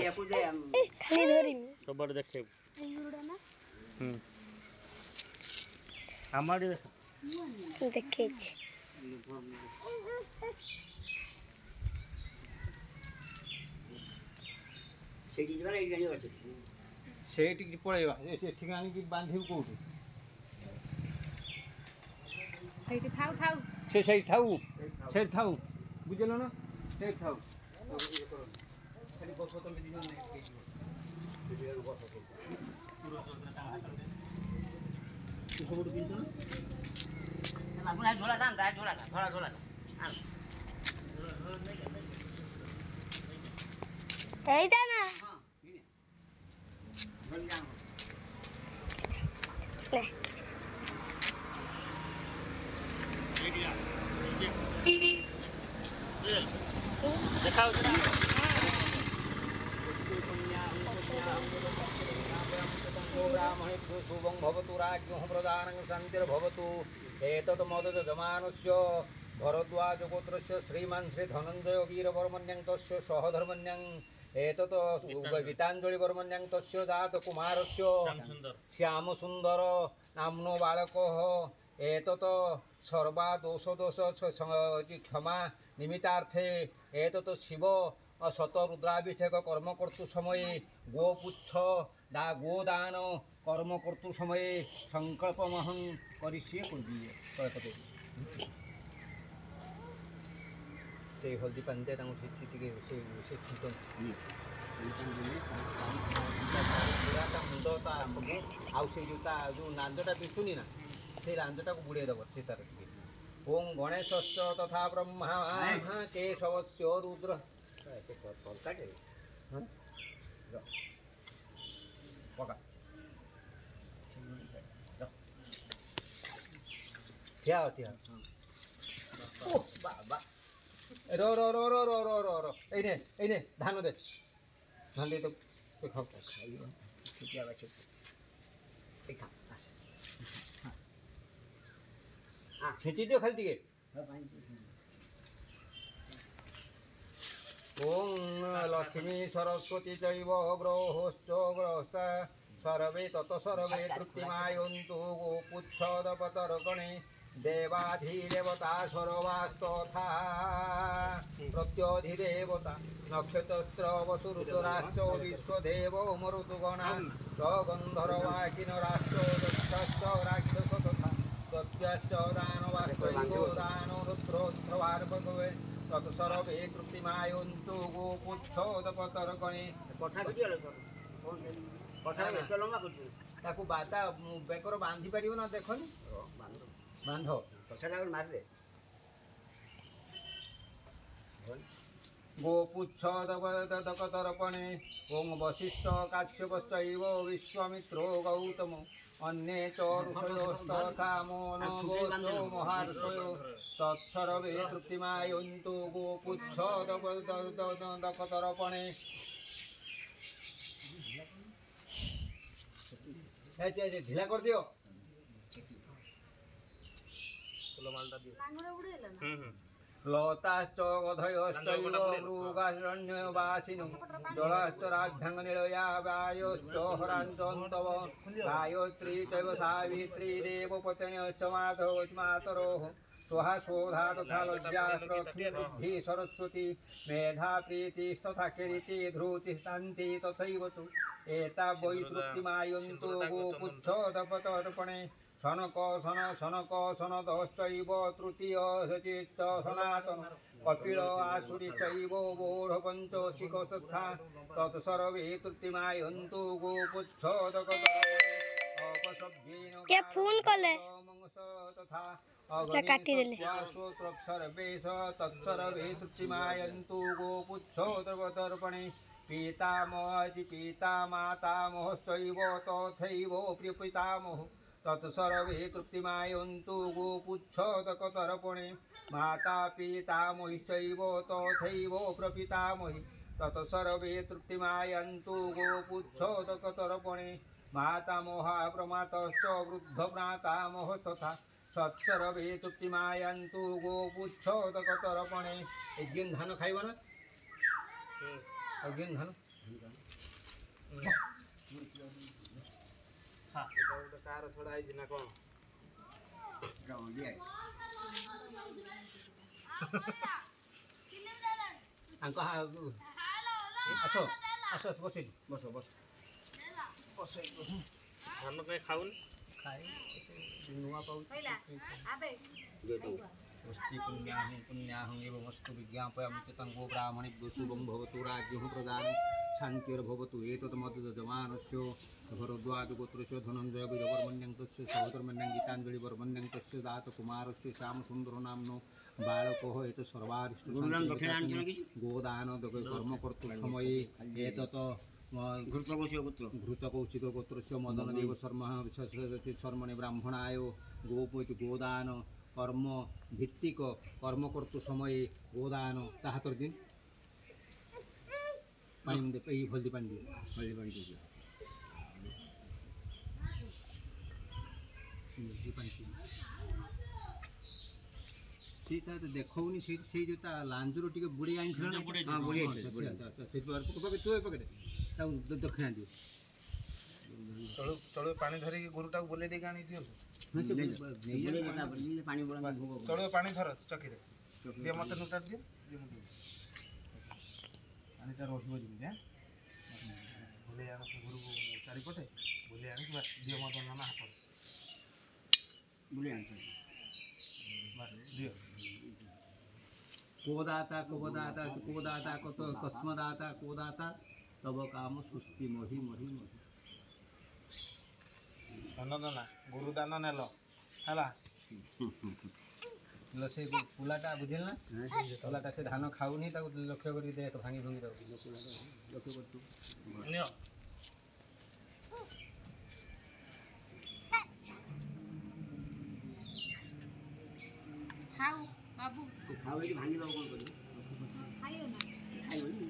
खाली धरिमी सब देखे हमारे देखे ସେଇଠିକି ପଳେଇବା ସେଠିକି ଆଣିକି ବାନ୍ଧିବୁ କୋଉଠି ସେଇଠି ଥାଉ ଥାଉ ସେ ସେଇଠି ଥାଉ ସେଇଠି ଥାଉ ବୁଝିଲ ନା ସେଇଠି ଥାଉ ଖାଲି ବସ ତମେ ଦି ଜଣ ସବୁଠୁ କିଣିଛ ନା ଝୋଲା ଝୋଲା ଝୋଲା এইটা না লে देखा शुभं भवतु राज्ञो प्रदानं शान्तिर्भवतु एतत् मदद जमानस्य भरद्वाज गोत्रस्य श्रीमान् श्री धनञ्जय वीरवर्मण्यं तस्य सहधर्मण्यं एतत् गीताञ्जलि वर्मण्यं तस्य जातकुमारस्य श्यामसुन्दर नाम्नो बालकः एतत् सर्वा दोष क्षमा निमित्तार्थे एतत् शिव शतरुद्राभिषेक कर्म कर्तु समये गोपुच्छ गोदान कर्म कर्तु समये संकल्पमहं करिष्ये कुर्दिए से हल्दी पानी से छीटन मुंड आउ से जो नांजटा पिछुनी ना से रांजटा को बुड़े दब से तार ओम गणेशश्च तथा ब्रह्मा केशवस्य रुद्र रो रो रो रो रो रो रो रो एने धान दे तो खाओ खाइयो क्या बात है खा हां खींची दियो खाली दिए ओम लक्ष्मी सरस्वती चैव ग्रहोश्च ग्रहस्ता सर्वे तत सर्वे तृप्तिमायन्तु गोपुच्छदपतर्कणे देवाधिदेवता सर्वास्तथा प्रत्यधिदेवता नक्षत्र वसुरुद्राश्च विश्वदेव मरुतुगणा सगन्धर्वा किन्नराश्च दक्षाश्च राक्षस तथा दत्याश्च दानवाश्च दानो रुद्रोत्सवार्भवे तत्सर्वे तृप्तिमायन्तु गोपुच्छदपतर्कणे ताकू बाता बेकर बांधी पारियो ना देखनी बांध गोपुच्छदपतर्पणे ओम वसिष्ठ काश्यपश्चैव विश्वामित्रो गौतम अन्ये च ऋषयोस्तथामो न गोचो महार्षयो तत्सर्वे तृप्तिमायन्तु गोपुच्छदपतर्पणे ढीला कर दियो लताश्च गधयश्चैव मृगारण्यवासिनो जलाश्च राभ्यङ्गनिलया वायोश्च हराञ्चन्तव गायत्री चैव सावित्री देवपत्न्यश्च मातरोः स्वहा स्वधा तथा लज्जा बुद्धि सरस्वती मेधा प्रीतिस्तथा कीर्ति धृति शान्ति तथैव तु एता वै तृप्तिमायन्तु गोपुच्छदपतर्पणे शनक सनदश्चैव तृतीय सचित्त सनातन कपिल आसुरी चैव बोधपञ्चशिख तथा तत्सर्वे तृप्तिमायन्तु गोपुच्छदपतर्पणे के फोन कले तथा काटी देले सर्वे तत्सर्वे तृप्तिमायन्तु गोपुच्छदपतर्पणे पितामहति पिता मातामहश्चैव तथैव प्रियपितामह तत्सर्वे तृप्तिमायन्तु गोपुच्छदपतर्पणे माता पितामहिश्चैव तथैव प्रपितामहि तत्सर्वे तृप्तिमायन्तु गोपुच्छदपतर्पणे मातामहा प्रमातश्च वृद्धभ्रातामह तथा तत्सर्वे तृप्तिमायन्तु गोपुच्छदपतर्पणे यज्ञ धान खाइब ना यज्ञ धान ହଁ ଗୋଟେ କାର ଛଡା ହେଇଛି ନା କଣ? ଆସ ଆସ ବସେଇଛି ବସ ବସ ଧାନ କାଇଁ ଖାଉନି? ଖାଇ ନୂଆ ପାଉଛି କହିଲା ଆବେ पुष्टि पुण्याहं एव वस्तु विज्ञापयामि च तङ्गो ब्राह्मणेभ्यो शुभं भवतु राज्ञः प्रदानं शान्तिर्भवतु एतत् मद्यजमानस्य भरद्वाजगोत्रस्य धनञ्जय विजवर्मण्यं तस्य सहोदरमण्यं गीताञ्जलिवर्मण्यं तस्य दातकुमारस्य श्यामसुन्दरनाम्नो बालकः एतत् सर्वारिष्टं गोदान कर्म कर्तुसमये एतत् घृतकौशिकगोत्रस्य मदनदेव शर्मः शर्मणे ब्राह्मणाय गोदान कर्म भित्तिक कर्म करतु समय गोदान ताहातर दिन पानी दे ये हल्दी पानी दे हल्दी पानी दे सीता तो देखौनी से जोता लांजरो टिके बुड़ी आइन थला हां बुड़ी आइन से पर पके तो पके ता दखना दियो तळो पानी धरी गुरुटा बोले दे गानी दियो पानी बोला तळो पानी धर चकी रे दे मते नुटा दियो पानी ता रोहिबो जिम दे बोले यार गुरु चारि पटे बोले यार बस दियो मते ना हाथ बोले यार बस दियो कोदाता कोदाता कोदाता को तो कस्मदाता कोदाता तब काम सुस्ति मोहि मोहि मोहि धनदाना गुरुदान नेलो हला लसे पुलाटा बुझिल ना पुलाटा से धान खाउनी ताको लक्ष्य करी दे भांगी भांगी दो लक्ष्य कर तू ନିଅ ଖାଉ ବାବୁ ଖାଉ भांगी दो कोन करी ଖାଇବ ନା ଖାଇबनी